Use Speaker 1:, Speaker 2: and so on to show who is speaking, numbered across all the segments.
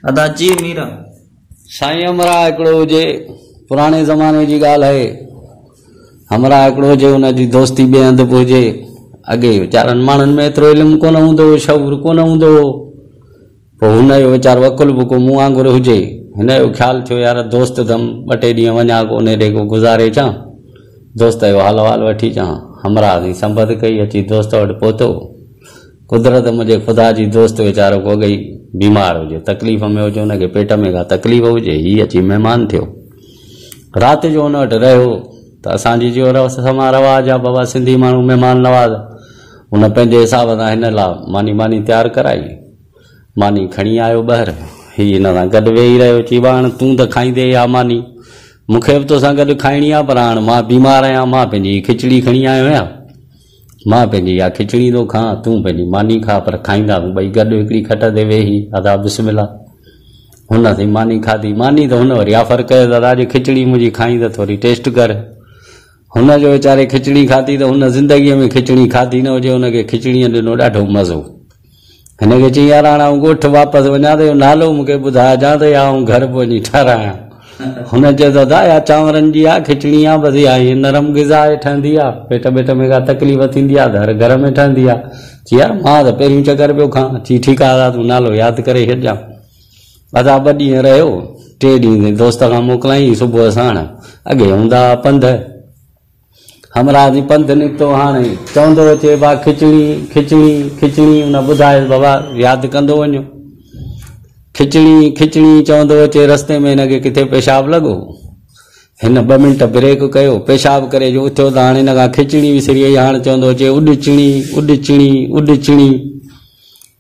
Speaker 1: अदाची मीरा
Speaker 2: साईं हमरा एकड़ो हुजे पुराने ज़माने जी गाल है। हमरा एकड़ो हुजे उन जी दोस्ती बे हंध हुजे। अगे वीचारनि माण्हुनि में एतिरो इल्मु कोन हूंदो, शऊर कोन हूंदो। पोइ हुन जो वीचारो अकुल बि को मूं वांगुरु हुजे। हिन जो ख़्यालु थियो यार दोस्त दम ॿ टे ॾींहं वञा को उन ॾे को गुज़ारे अचां, दोस्त जो हाल वाल वठी अचां। हमरा असीं संबध कई अची दोस्त वटि पहुतो। कुदरत मुंहिंजे ख़ुदा जी दोस्त वीचारो को अॻई बीमार हुजे, तकलीफ़ में हुजे, हुनखे पेट में का तकलीफ़ हुजे। हीअ अची महिमान थियो, राति जो हुन वटि रहियो। त असांजी जो रस्म रवाज आहे बाबा, सिंधी माण्हू महिमान नवाज़। हुन पंहिंजे हिसाब सां हिन लाइ मानी तयारु कराई। मानी खणी आयो ॿाहिरि, हीअ हिन सां गॾु वेही रहियो। चई हाणे तूं त खाईंदे या मानी, मूंखे बि तोसां गॾु खाइणी आहे, पर हाणे मां बीमार आहियां, मां पंहिंजी खिचड़ी खणी आयो आहियां। मां पंहिंजी इहा खिचड़ी थो खां, तूं पंहिंजी मानी खा, पर खाईंदा ॿई गॾु हिकिड़ी खट ते वेही। अदा बिस्मिल्लाह, हुन थी मानी खाधी। मानी त हुन वरी ऑफर कयो, दादा अॼु खिचड़ी मुंहिंजी खाई त थोरी टेस्ट कर। हुन जो वीचारे खिचड़ी खाधी त हुन ज़िंदगीअ में खिचड़ी खाधी न हुजे, हुनखे खिचड़ीअ ॾिनो ॾाढो मज़ो। हिनखे चई यार हाणे आउं ॻोठु वापसि वञा त नालो मूंखे ॿुधाए जा त या आउं घर वञी ठारायां। हुन चयो दादा या चांवरनि जी आहे, खिचड़ी आहे, बसि इहा हीअ नरम ग़िज़ा ठहंदी आहे, पेट बेट में का तकलीफ़ थींदी आहे घर में ठहंदी आहे। चई यार मां त पहिरियों चकर पियो खां। चई ठीकु आहे दादा, तूं नालो यादि करे छॾिजां। अदा 2 ॾींहं रहियो, 3 ॾींहं दोस्त खां मोकिलाई सुबुह साण। अॻे हूंदा पंध, हमरा जी पंध निकितो। हाणे चवंदो अचे बा खिचड़ी खिचड़ी खिचड़ी, हुन ॿुधाए बाबा यादि कंदो वञो। खिचड़ी खिचड़ी चवंदो अचे। रस्ते में हिनखे किथे पेशाब लॻो, हिन 2 मिंट ब्रेक कयो, पेशाब करे जो उथियो त हाणे हिन खां खिचड़ी विसरी वई। हाणे चवंदो अचे उॾचिणी उॾचिणी उॾचिणी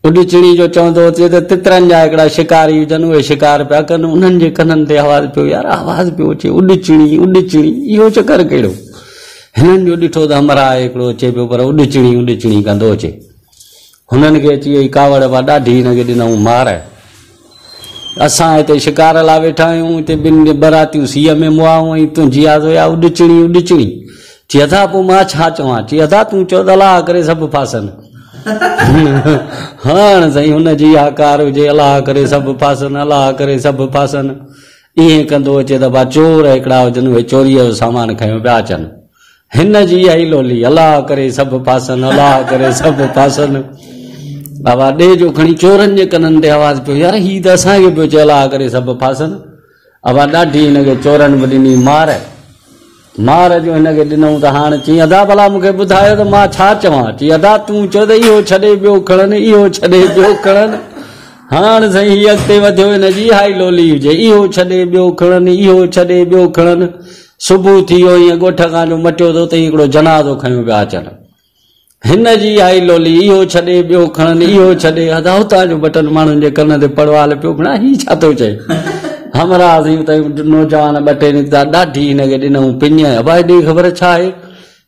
Speaker 2: उॾचिणी जो चवंदो अचे त तितरनि जा हिकिड़ा शिकारी हुजनि, उहे शिकार पिया कनि, उन्हनि जे कननि ते आवाज़ पियो यार आवाज़ पियो अचे उॾचिणी उॾचिणी। इहो चकर कहिड़ो? हिननि जो ॾिठो त हमरा हिकिड़ो अचे पियो, पर उॾचिणी उॾचिणी कंदो अचे। हुननि खे अची वई कावड़ बा ॾाढी, हिनखे ॾिनऊं मार। असां हिते शिकार लाइ वेठा आहियूं, हिते 2 बरातियूं सीअ में मुआऊं, ऐं तुंहिंजी आदो या उॾचिणी उॾचिणी। चई अदा पोइ मां छा चवां? चई अदा तूं चओ त अलाह करे सभु फासनि। हाणे साईं हुनजी आकार हुजे अलाह करे सभु फासनि, अलाह करे सभु फासनि। ईअं कंदो अचे त बा चोर हिकिड़ा हुजनि, उहे चोरीअ जो सामान खयो पिया अचनि। हिन जी आई लोली अलाह करे सभु फासनि, अलाह करे सभु फासनि। बाबा ॾे जो खणी चोरनि जे कननि ते आवाज़ पियो यार हीअ त असांखे पियो चए अलाह करे सभु फासनि। बाबा ॾाढी हिनखे चोरनि बि ॾिनी मार। मार जो हिनखे ॾिनऊं त हाणे चई अदा भला मूंखे ॿुधायो त मां छा चवां? चई अदा तूं चओ त इहो छॾे ॿियो खणनि, इहो छॾे ॿियो खणनि। हाणे साईं हीअ अॻिते वधियो, हिनजी हाई लोली हुजे इहो छॾे ॿियो खणनि, इहो छॾे ॿियो खणनि। सुबुह थी वियो, हीअं ॻोठ खां जो मटियो थो त हिकिड़ो जनाज़ो खयो पिया अचनि। हिन जी आई लोली इहो छॾे ॿियो खणनि, इहो छॾे। अदा हुतां जो बटन माण्हुनि जे कन ते पड़वाल पियो खणा, हीअ छा थो चए? हमरा नौजवान 2 टे निकिता, ॾाढी हिनखे ॾिनऊं पिञ। अबा हेॾी ख़बर छा आहे?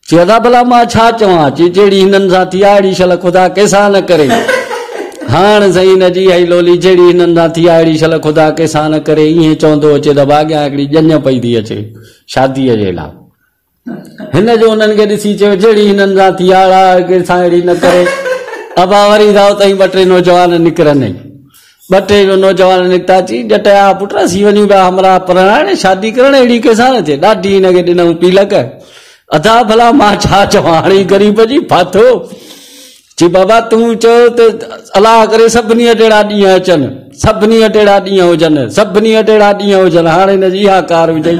Speaker 2: चई अदा भला मां छा चवां? चई जहिड़ी हिननि सां थी आहे अहिड़ी शल ख़ुदा कंहिंसां न करे। हाणे साईं हिनजी आई लोली जहिड़ी हिननि सां थी आहे अहिड़ी शल ख़ुदा कंहिंसां न करे। ईअं चवंदो अचे त अॻियां हिकिड़ी ॼञ पई थी अचे शादीअ जे लाइ। हिन जो हुननि खे ॾिसी चयो जहिड़ी हिननि सां थी आहे कंहिंसां अहिड़ी न करे। अबा वरी था उतां 2 टे नौजवान निकिरनि। 2 टे नौजवान निकिता। चई जटिया पुट असीं वञूं पिया हमरा परणाइण, शादी करण, अहिड़ी कंहिंसां न थिए। ॾाढी हिनखे ॾिनऊं पीलक। अदा भला मां छा चवां? हाणे ग़रीब जी फाथो। चई बाबा तूं चओ त अलाह करे सभिनी वटि अहिड़ा ॾींहं अचनि, सभिनी वटि अहिड़ा ॾींहं हुजनि, सभिनी वटि अहिड़ा ॾींहं हुजनि। हाणे हिनजी इहा कार हुजई।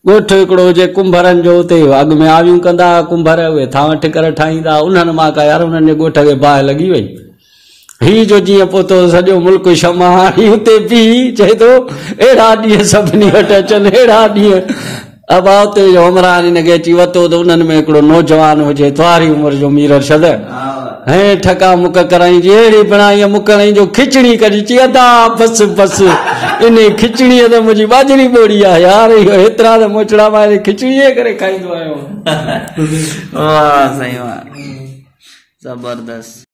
Speaker 2: ॻोठु हिकिड़ो हुजे कुंभरनि जो, हुते अॻु में आवियूं कंदा कुंभर, उहे थांव ठिकर ठाहींदा। उन्हनि मां का यार उन्हनि जे ॻोठ खे बाहि लॻी वई। ही जो जीअं पहुतो सॼो मुल्क शमा हाणी हुते बि चए थो अहिड़ा ॾींहं सभिनी वटि अचनि, अहिड़ा ॾींहं। अबा हुते जो हमरान हिनखे अची वरितो त उन्हनि में हिकिड़ो नौजवान हुजे तुआरी उमिरि जो मीर अर्शद। ऐं ठका मुक कराई जी अहिड़ी बणाई मुकणी जो खिचड़ी कढी। चई अदा बसि बसि, इन खिचड़ीअ त मुंहिंजी बाजरी ॿोड़ी आहे यार, इहो हेतिरा त मोचड़ा मां खिचड़ीअ करे खाईंदो आहियां।
Speaker 1: वाह साईं वाह, ज़बरदस्त।